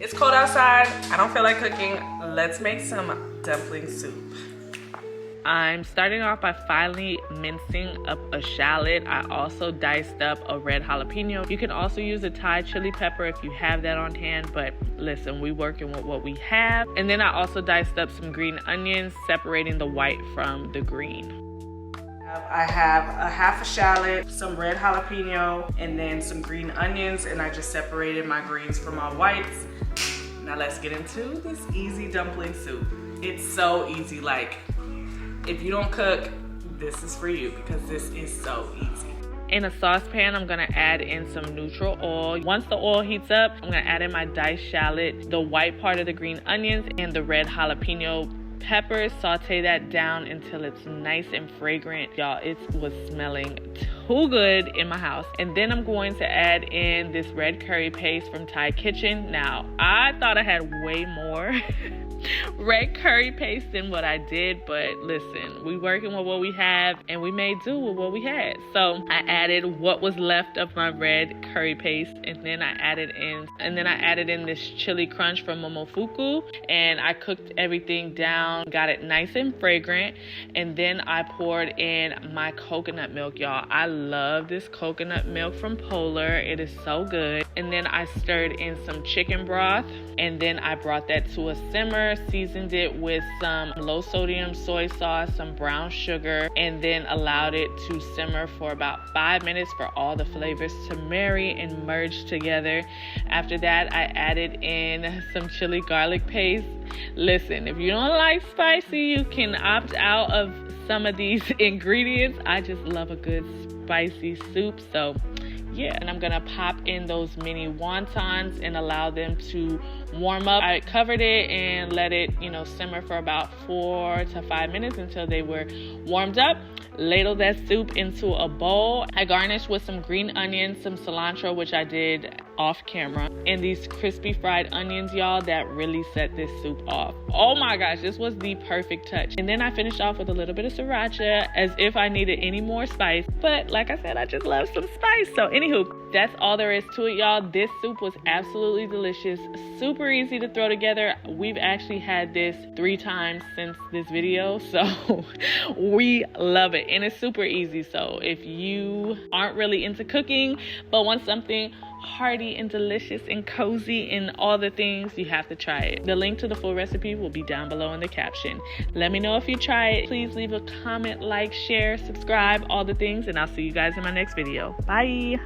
It's cold outside. I don't feel like cooking. Let's make some dumpling soup. I'm starting off by finely mincing up a shallot. I also diced up a red jalapeno. You can also use a Thai chili pepper if you have that on hand, but listen, we working with what we have. And then I also diced up some green onions, separating the white from the green. I have a half a shallot, some red jalapeno, and then some green onions, and I just separated my greens from my whites. Now let's get into this easy dumpling soup. It's so easy, like, if you don't cook, this is for you because this is so easy. In a saucepan, I'm gonna add in some neutral oil. Once the oil heats up, I'm gonna add in my diced shallot, the white part of the green onions, and the red jalapeno peppers. Saute that down until it's nice and fragrant. Y'all, it was smelling too good in my house. And then I'm going to add in this red curry paste from Thai Kitchen. Now, I thought I had way more red curry paste than what I did, but listen, we working with what we have and we made do with what we had. So I added what was left of my red curry paste, and then I added in this chili crunch from Momofuku, and I cooked everything down, got it nice and fragrant, and then I poured in my coconut milk. Y'all, I love this coconut milk from Polar. It is so good. And then I stirred in some chicken broth, and then I brought that to a simmer, seasoned it with some low sodium soy sauce, some brown sugar, and then allowed it to simmer for about 5 minutes for all the flavors to marry and merge together. After that, I added in some chili garlic paste. Listen, if you don't like spicy, you can opt out of some of these ingredients. I just love a good spicy soup, so yeah. And I'm gonna pop in those mini wontons and allow them to warm up. I covered it and let it, simmer for about 4 to 5 minutes until they were warmed up. Ladle that soup into a bowl. I garnished with some green onions, some cilantro, which I did off camera, and these crispy fried onions, y'all, that really set this soup off. Oh my gosh, this was the perfect touch. And then I finished off with a little bit of sriracha as if I needed any more spice. But like I said, I just love some spice. So anywho, that's all there is to it, y'all. This soup was absolutely delicious. Super easy to throw together. We've actually had this 3 times since this video, so we love it. And it's super easy. So if you aren't really into cooking but want something hearty and delicious and cozy and all the things, you have to try it. The link to the full recipe will be down below in the caption. Let me know if you try it. Please leave a comment, like, share, subscribe, all the things, and I'll see you guys in my next video. Bye.